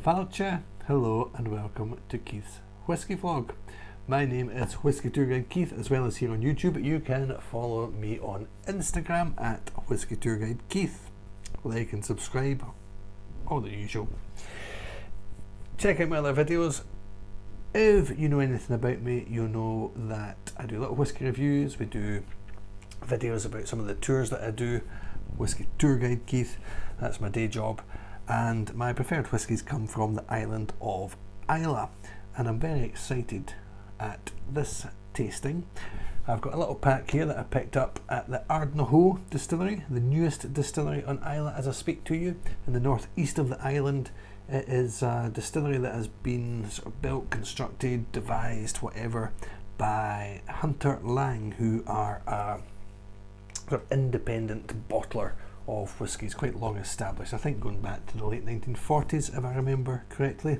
Falcha, hello and welcome to Keith's Whisky Vlog. My name is Whisky Tour Guide Keith, as well as here on YouTube. You can follow me on Instagram at Whisky Tour Guide Keith. Like and subscribe, all the usual. Check out my other videos. If you know anything about me, you'll know that I do a lot of whisky reviews. We do videos about some of the tours that I do. Whisky Tour Guide Keith, that's my day job. And my preferred whiskies come from the island of Islay, and I'm very excited at this tasting. I've got a little pack here that I picked up at the Ardnahoe Distillery, the newest distillery on Islay as I speak to you, in the northeast of the island. It is a distillery that has been sort of built, constructed, devised, whatever, by Hunter Laing, who are a sort of independent bottler of whiskies, quite long established, I think going back to the late 1940s if I remember correctly.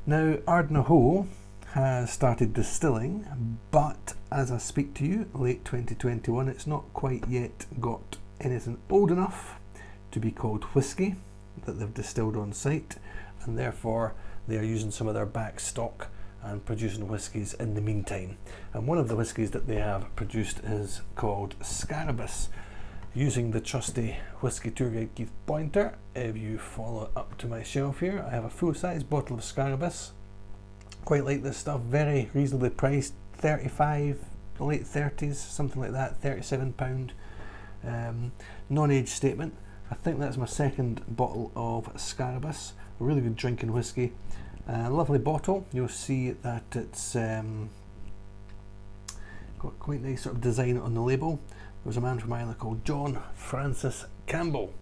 Now Ardnahoe has started distilling, but as I speak to you, late 2021, it's not quite yet got anything old enough to be called whisky that they've distilled on site, and therefore they are using some of their back stock and producing whiskies in the meantime. And one of the whiskies that they have produced is called Scarabus, using the trusty Whisky Tour Guide Keith pointer. If you follow up to my shelf here, I have a full-size bottle of Scarabus. Quite like this stuff, very reasonably priced, 35, late 30s, something like that, £37. Non-age statement. I think that's my second bottle of Scarabus. A really good drinking whisky. Lovely bottle. You'll see that it's got quite nice sort of design on the label. There was a man from Ireland called John Francis Campbell,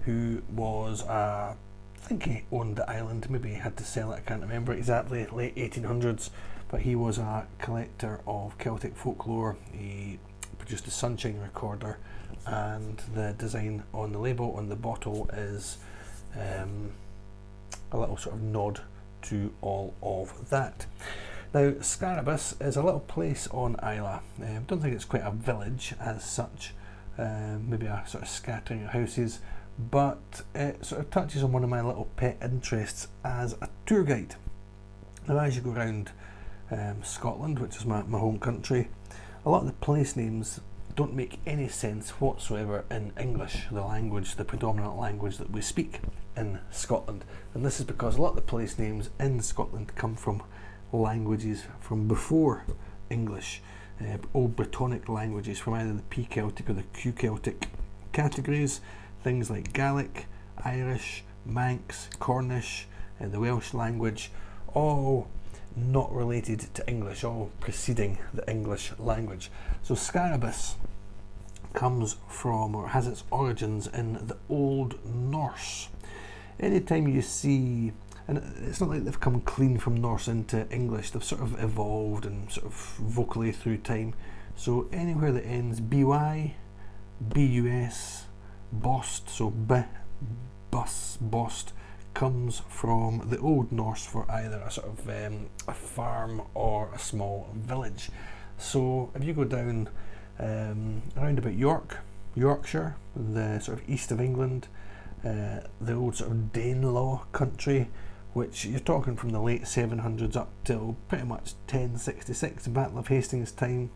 who was, I think he owned the island, maybe he had to sell it, I can't remember exactly, late 1800s, but he was a collector of Celtic folklore. He produced the Sunshine Recorder, and the design on the label on the bottle is a little sort of nod to all of that. Now, Scarabus is a little place on Islay. I don't think it's quite a village as such, maybe a sort of scattering of houses, but it sort of touches on one of my little pet interests as a tour guide. Now, as you go around Scotland, which is my home country, a lot of the place names don't make any sense whatsoever in English, the language, the predominant language that we speak in Scotland. And this is because a lot of the place names in Scotland come from languages from before English, old Brittonic languages from either the P Celtic or the Q Celtic categories, things like Gaelic, Irish, Manx, Cornish, the Welsh language, all not related to English, all preceding the English language. So Scarabus comes from, or has its origins in the Old Norse. Anytime you see, and it's not like they've come clean from Norse into English, they've sort of evolved and sort of vocally through time. So anywhere that ends by, bus, bost, so b, bus, bost, comes from the Old Norse for either a sort of a farm or a small village. So if you go down around about Yorkshire, the sort of east of England, the old sort of Danelaw country, which you're talking from the late 700s up till pretty much 1066, Battle of Hastings time.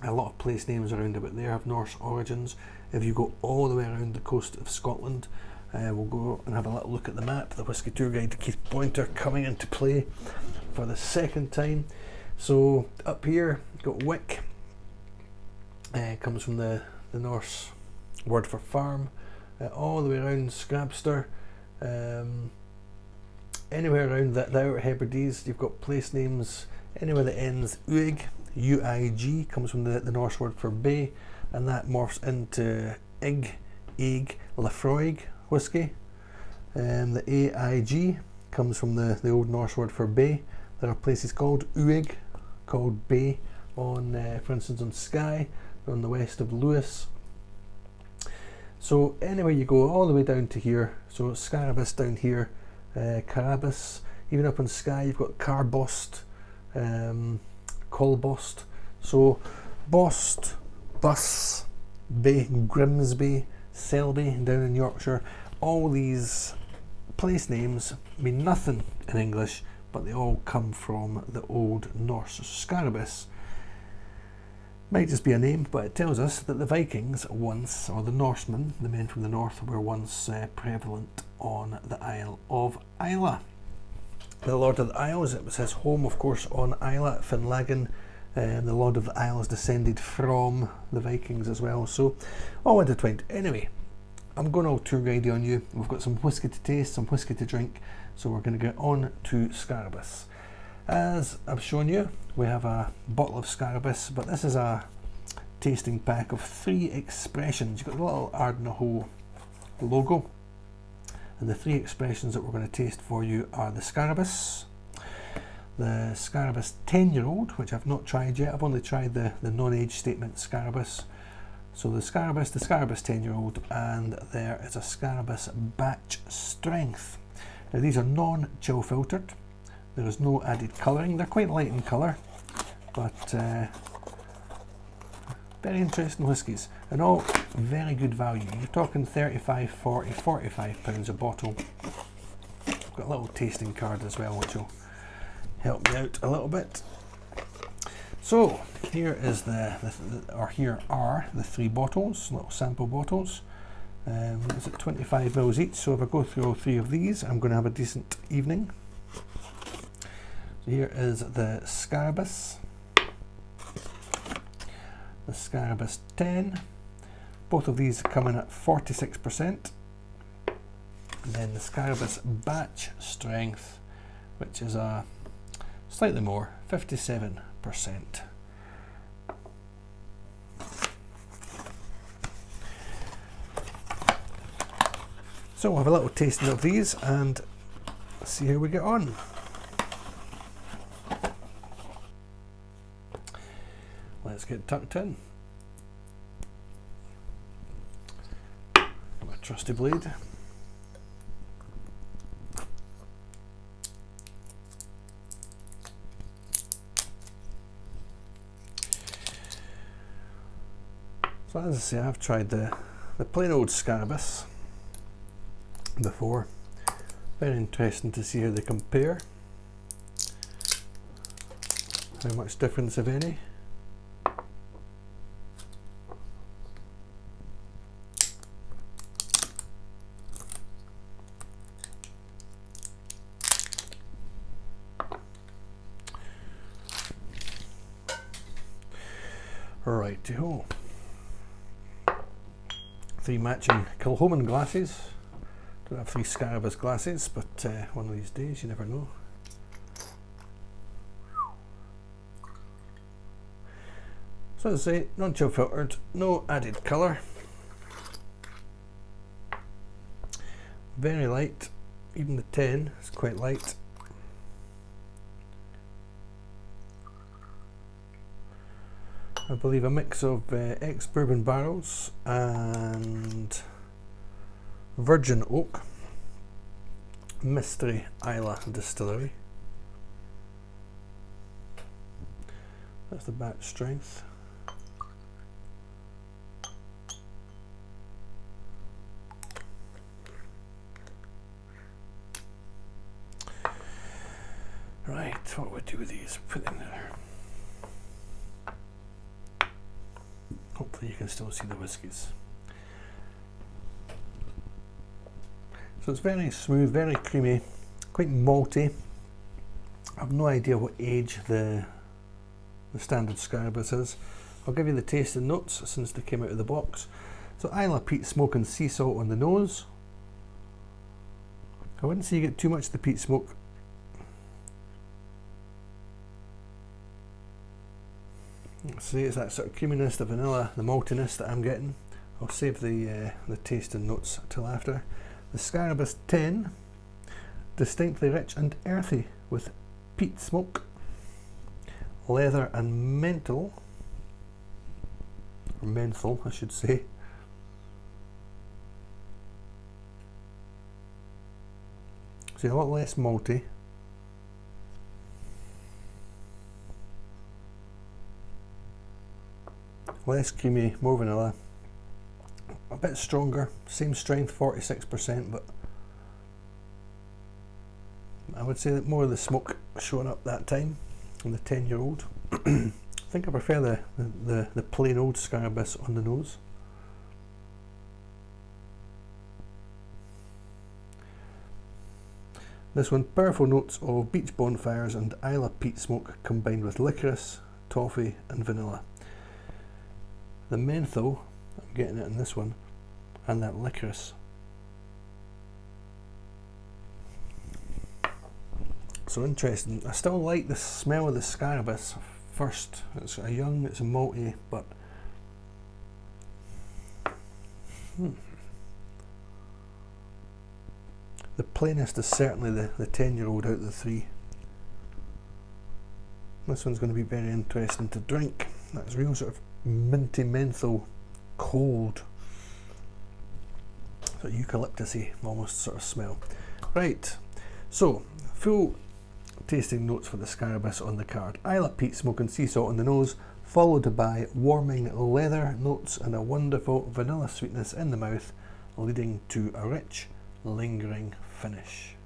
A lot of place names around about there have Norse origins. If you go all the way around the coast of Scotland, we'll go and have a little look at the map. The Whisky Tour Guide Keith pointer coming into play for the second time. So up here, got Wick, comes from the Norse word for farm, all the way around Scrabster. Anywhere around the Outer Hebrides, you've got place names. Anywhere that ends Uig, U-I-G, comes from the Norse word for bay, and that morphs into Ig, Eig, Lafroig whisky. The A-I-G comes from the Old Norse word for bay. There are places called Uig, called bay, on, for instance, on Skye, on the west of Lewis. So anywhere you go, all the way down to here, so Scarabus down here, Carabas, even up on Skye you've got Carbost, Colbost, so Bost, Bus, Bay, Grimsby, Selby down in Yorkshire, all these place names mean nothing in English, but they all come from the Old Norse. So Scarabus might just be a name, but it tells us that the Vikings once, or the Norsemen, the men from the north, were once prevalent on the Isle of Islay. The Lord of the Isles, it was his home, of course, on Islay, Finlagan. The Lord of the Isles descended from the Vikings as well, so all intertwined. Anyway, I'm going all tour guide on you. We've got some whisky to taste, some whisky to drink, so we're going to get on to Scarabus. As I've shown you, we have a bottle of Scarabus, but this is a tasting pack of 3 expressions. You've got the little Ardnahoe logo, and the 3 expressions that we're going to taste for you are the Scarabus 10-year-old, which I've not tried yet. I've only tried the non-age statement Scarabus. So the Scarabus 10-year-old, and there is a Scarabus batch strength. Now these are non-chill filtered. There is no added colouring. They're quite light in colour, but very interesting whiskies, and all very good value. You're talking 35, 40, 45 pounds a bottle. I've got a little tasting card as well, which will help me out a little bit. So here is here are the 3 bottles, little sample bottles. Is it 25 mils each? So if I go through all 3 of these, I'm going to have a decent evening. So here is the Scarabus 10. Both of these come in at 46%. And then the Scarabus batch strength, which is a slightly more, 57%. So we'll have a little tasting of these and see how we get on. Let's get tucked in. My trusty blade. So as I say, I've tried the plain old Scarabus before. Very interesting to see how they compare. How much difference, if any. Righty-ho. 3 matching Kilchoman glasses. Don't have 3 Scarabus glasses, but one of these days, you never know. So as I say, non-chill filtered, no added colour. Very light, even the 10 is quite light. I believe a mix of ex-bourbon barrels and virgin oak, Mystery Islay Distillery. That's the batch strength. Right, what do we do with these? Put them there. Hopefully you can still see the whiskies. So it's very smooth, very creamy, quite malty. I've no idea what age the standard Scarabus is. I'll give you the taste and notes since they came out of the box. So Islay peat smoke and sea salt on the nose. I wouldn't say you get too much of the peat smoke. See, it's that sort of creaminess, the vanilla, the maltiness that I'm getting. I'll save the taste and notes till after. The Scarabus 10, distinctly rich and earthy with peat smoke, leather and menthol, or menthol I should say. See, a lot less malty. Less creamy, more vanilla, a bit stronger, same strength, 46%, but I would say that more of the smoke showing up that time on the 10-year-old. I think I prefer the plain old Scarabus on the nose. This one, powerful notes of beach bonfires and Islay peat smoke combined with licorice, toffee and vanilla. The menthol, I'm getting it in this one, and that licorice. So interesting. I still like the smell of the Scarabus first. It's a young, it's a malty, but the plainest is certainly the 10-year-old out of the three. This one's going to be very interesting to drink. That's real sort of minty menthol, cold, sort of eucalyptusy almost sort of smell. Right, so full tasting notes for the Scarabus on the card. Islay peat smoke and sea salt on the nose, followed by warming leather notes and a wonderful vanilla sweetness in the mouth, leading to a rich, lingering finish.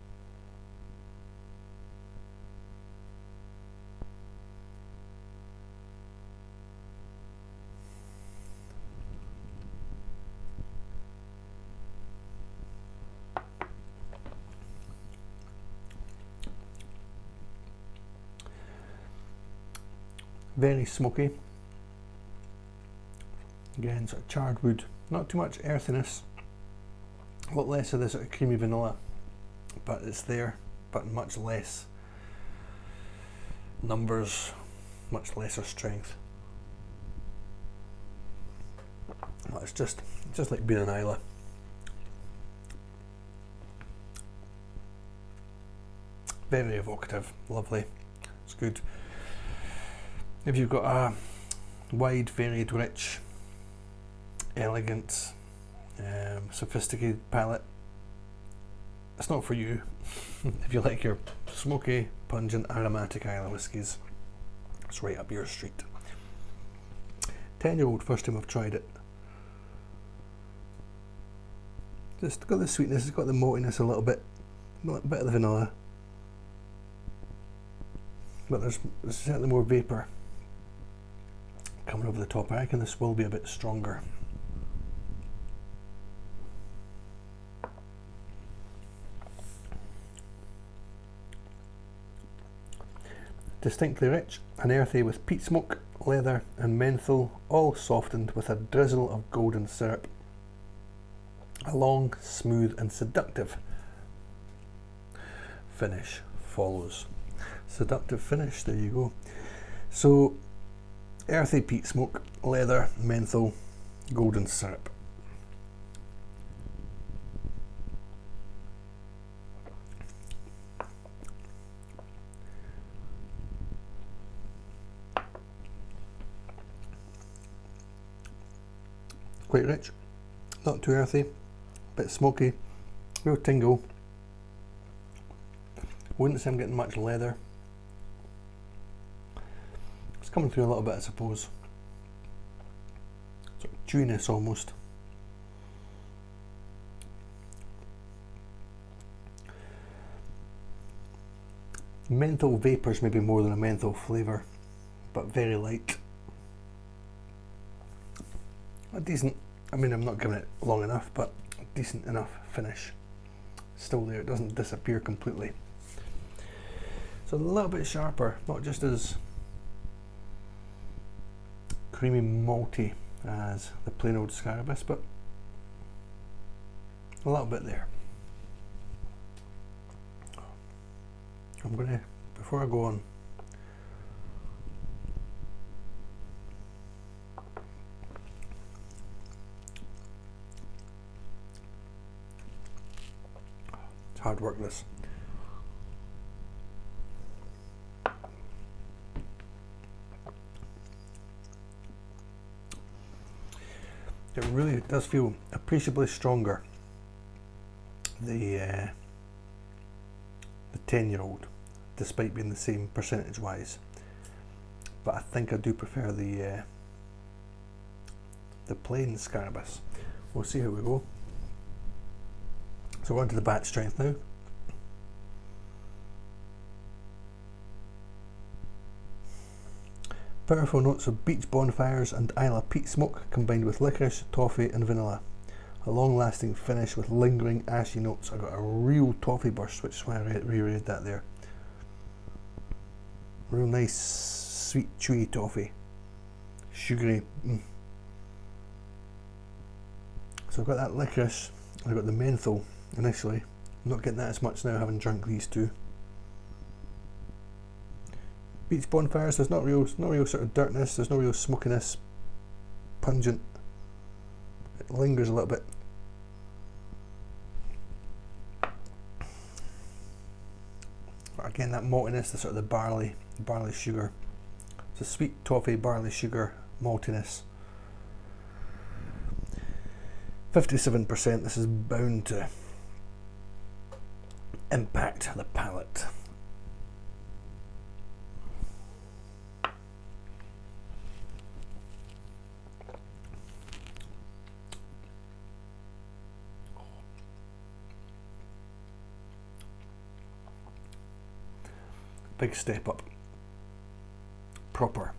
Very smoky. Again, sort of charred wood, not too much earthiness. A lot less of the sort of creamy vanilla, but it's there, but much less numbers, much lesser strength. Well, it's just like being an Islay. Very evocative, lovely, it's good. If you've got a wide, varied, rich, elegant, sophisticated palate, it's not for you. If you like your smoky, pungent, aromatic Islay whiskies, it's right up your street. 10-year-old, first time I've tried it. Just got the sweetness, it's got the maltiness a little bit of the vanilla, but there's certainly more vapour coming over the top. I reckon this will be a bit stronger. Distinctly rich and earthy with peat smoke, leather and menthol, all softened with a drizzle of golden syrup. A long, smooth and seductive finish follows. Seductive finish, there you go. So, earthy peat smoke, leather, menthol, golden syrup. Quite rich, not too earthy, a bit smoky, real tingle. Wouldn't say I'm getting much leather. It's coming through a little bit, I suppose. Sort of chewiness almost. Menthol vapours maybe more than a menthol flavour, but very light. A decent, I mean, I'm not giving it long enough, but a decent enough finish. Still there, it doesn't disappear completely. So a little bit sharper, not just as creamy malty as the plain old Scarabus, but a little bit there. I'm gonna, before I go on, it's hard work this. It really does feel appreciably stronger, the 10-year-old, despite being the same percentage wise. But I think I do prefer the plain Scarabus. We'll see how we go. So we're on to the batch strength now. Powerful notes of beach bonfires and Islay peat smoke combined with licorice, toffee and vanilla. A long-lasting finish with lingering ashy notes. I got a real toffee burst, which is why I reread that there. Real nice, sweet, chewy toffee. Sugary. So I've got that licorice, I've got the menthol initially. I'm not getting that as much now, having drunk these two. Beach bonfires, there's no real sort of dirtness, there's no real smokiness. Pungent. It lingers a little bit. But again, that maltiness, the sort of the barley sugar. It's a sweet toffee, barley sugar, maltiness. 57%, this is bound to impact the palate. Big step up. Proper.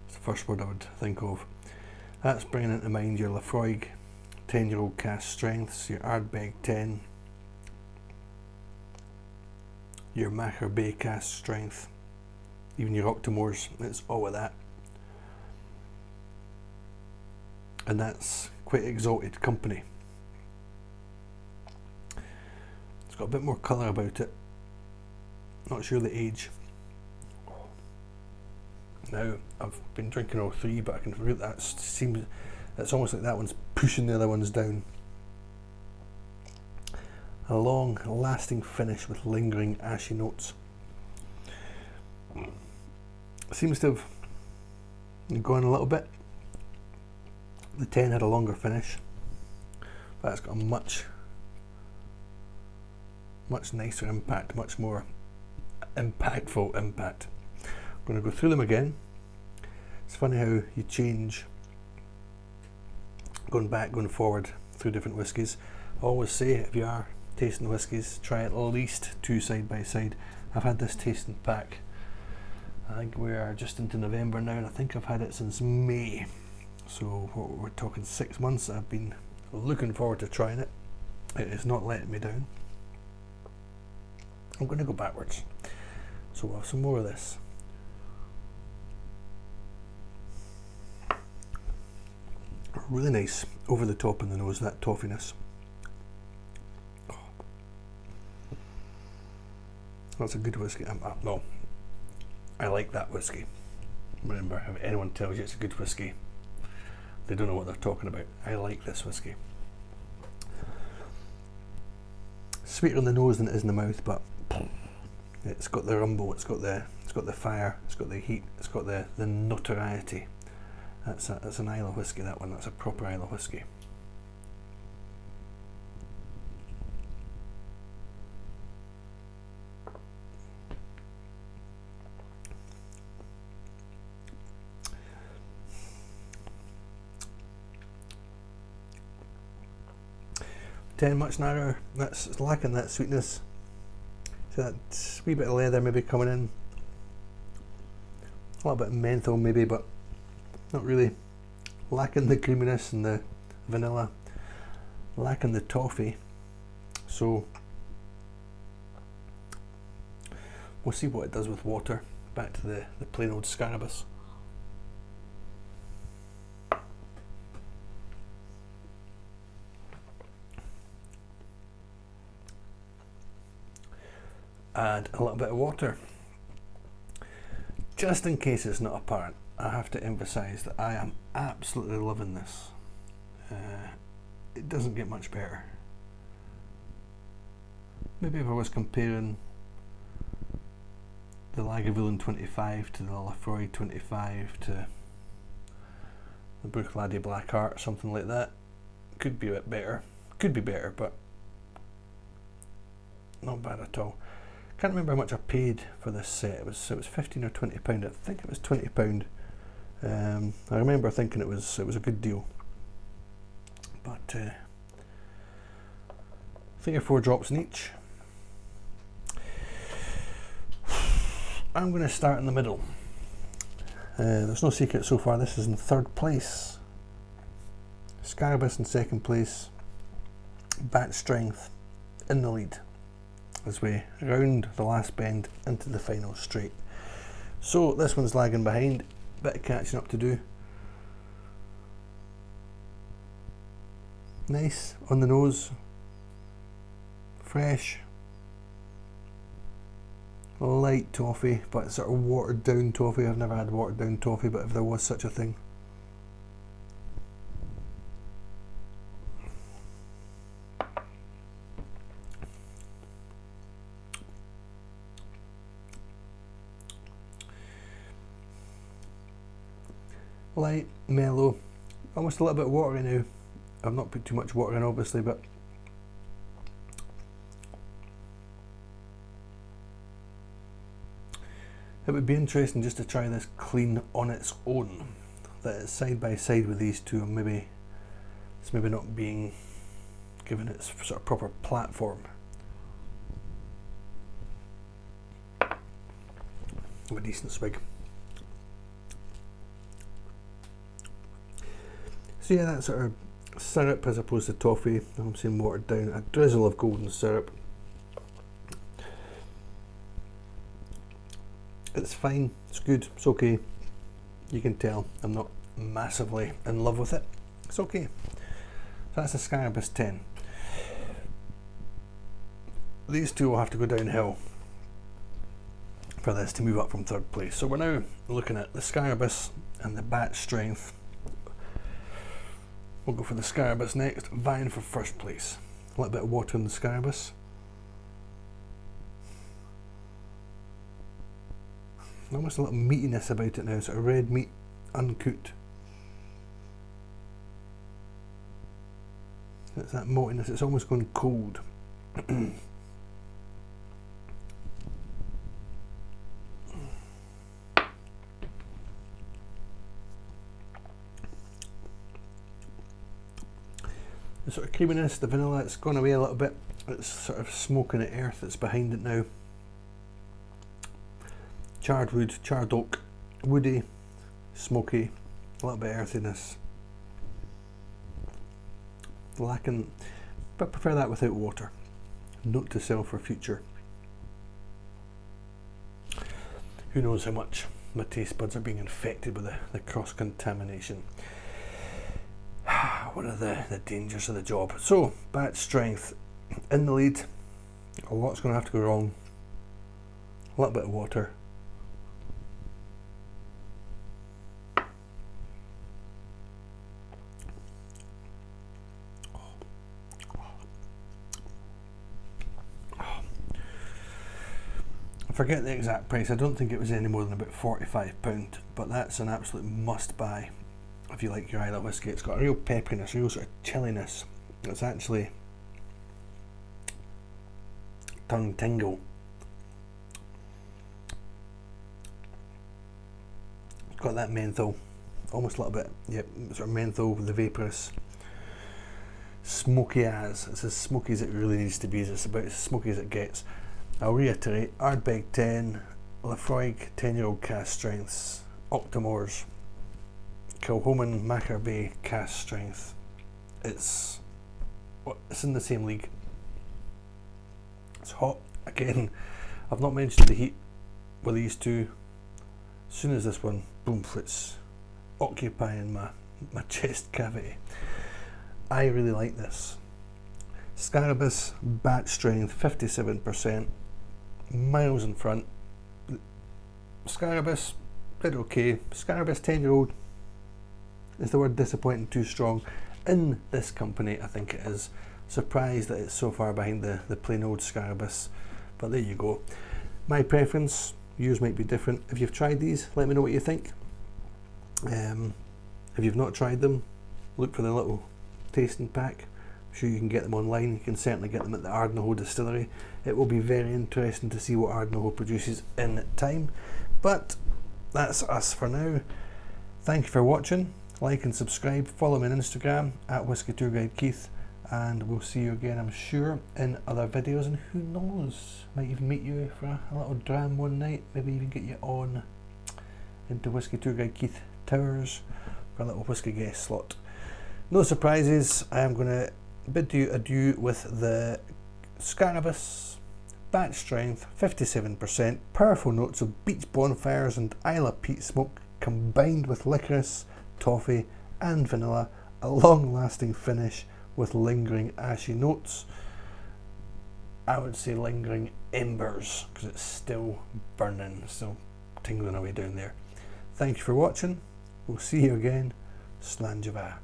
It's the first word I would think of. That's bringing into mind your Laphroaig 10-year-old cask strengths, your Ardbeg 10, your Macher Bay cask strength, even your Octomores, it's all of that. And that's quite exalted company. It's got a bit more colour about it. Not sure the age. Now I've been drinking all three, but I can feel that seems it's almost like that one's pushing the other ones down. A long lasting finish with lingering ashy notes. Seems to have gone a little bit. The 10 had a longer finish, but it's got a much nicer impact, much more impactful impact. I'm going to go through them again. It's funny how you change going back, going forward through different whiskies. I always say if you are tasting whiskies, try at least 2 side by side. I've had this tasting pack, I think we are just into November now, and I think I've had it since May, so we're talking 6 months. I've been looking forward to trying it. It is not letting me down. I'm going to go backwards, so we'll have some more of this. Really nice over the top in the nose, that toffiness. Oh. That's a good whiskey. No, I like that whiskey. Remember, if anyone tells you it's a good whiskey, they don't know what they're talking about. I like this whiskey. Sweeter in the nose than it is in the mouth, but it's got the rumble, it's got the fire, it's got the heat, it's got the notoriety. That's an Islay whiskey, that one. That's a proper Islay whiskey. Ten much narrower. That's lacking that sweetness. So that wee bit of leather maybe coming in. A little bit of menthol maybe, but not really. Lacking the creaminess and the vanilla, lacking the toffee. So we'll see what it does with water. Back to the plain old Scarabus. Add a little bit of water. Just in case it's not apparent, I have to emphasise that I am absolutely loving this. It doesn't get much better. Maybe if I was comparing the Lagavulin 25 to the Laphroaig 25 to the Bruichladdich Black Heart, something like that, could be a bit better. Could be better, but not bad at all. Can't remember how much I paid for this set. It was £15 or £20. I think it was £20. I remember thinking it was a good deal. But 3 or 4 drops in each. I'm going to start in the middle. There's no secret so far, this is in third place. Scarabus in second place, Bat Strength in the lead as we round the last bend into the final straight. So this one's lagging behind, bit of catching up to do. Nice on the nose, fresh, light toffee, but sort of watered down toffee. I've never had watered down toffee, but if there was such a thing. Light, mellow, almost a little bit watery now. I've not put too much water in obviously, but it would be interesting just to try this clean on its own. That it's side by side with these two, and maybe it's maybe not being given its sort of proper platform. A decent swig. So yeah, that sort of syrup as opposed to toffee. I'm saying watered down. A drizzle of golden syrup. It's fine, it's good, it's okay. You can tell I'm not massively in love with it. It's okay. So that's a Scarabus 10. These two will have to go downhill for this to move up from third place. So we're now looking at the Scarabus and the Bat Strength. We'll go for the Scarabus next, vying for first place. A little bit of water in the Scarabus. Almost a little meatiness about it now, sort of red meat, uncooked. It's that maltiness, it's almost gone cold. The sort of creaminess, the vanilla, it's gone away a little bit. It's sort of smoking the earth that's behind it now. Charred wood, charred oak, woody, smoky, a little bit of earthiness. Lacking, but prefer that without water. Note to self for future. Who knows how much my taste buds are being infected with the cross-contamination. What are the dangers of the job? So, Bat Strength in the lead. A lot's going to have to go wrong. A little bit of water. I forget the exact price. I don't think it was any more than about £45, but that's an absolute must buy if you like your Islay whiskey. It's got a real pepperiness, a real sort of chilliness. It's actually tongue tingle. It's got that menthol, almost a little bit, yep, sort of menthol with the vaporous. Smoky as, it's as smoky as it really needs to be. It's about as smoky as it gets. I'll reiterate, Ardbeg 10, Lafroig 10-year-old cast strengths, Octomores, Kilhoman Macker Bay cast strength. It's in the same league. It's hot. Again, I've not mentioned the heat with these two. As soon as this one, boom, it's occupying my chest cavity. I really like this. Scarabus Bat Strength 57%, miles in front. Scarabus did okay. Scarabus 10-year-old, is the word disappointing too strong? In this company, I think it is. Surprised that it's so far behind the plain old Scarabus, but there you go. My preference, yours might be different. If you've tried these, let me know what you think. If you've not tried them, look for the little tasting pack. I'm sure you can get them online. You can certainly get them at the Ardnahoe Distillery. It will be very interesting to see what Ardnahoe produces in time. But that's us for now. Thank you for watching. Like and subscribe. Follow me on Instagram at Whisky Tour Guide Keith, and we'll see you again, I'm sure, in other videos. And who knows, might even meet you for a little dram one night. Maybe even get you on into Whisky Tour Guide Keith Towers for a little whisky guest slot. No surprises, I am going to bid you adieu with the Scarabus, batch strength 57%, powerful notes of beach bonfires and Islay peat smoke combined with licorice, toffee and vanilla, a long lasting finish with lingering ashy notes. I would say lingering embers because it's still burning, still tingling away down there. Thank you for watching, we'll see you again, Slán Java.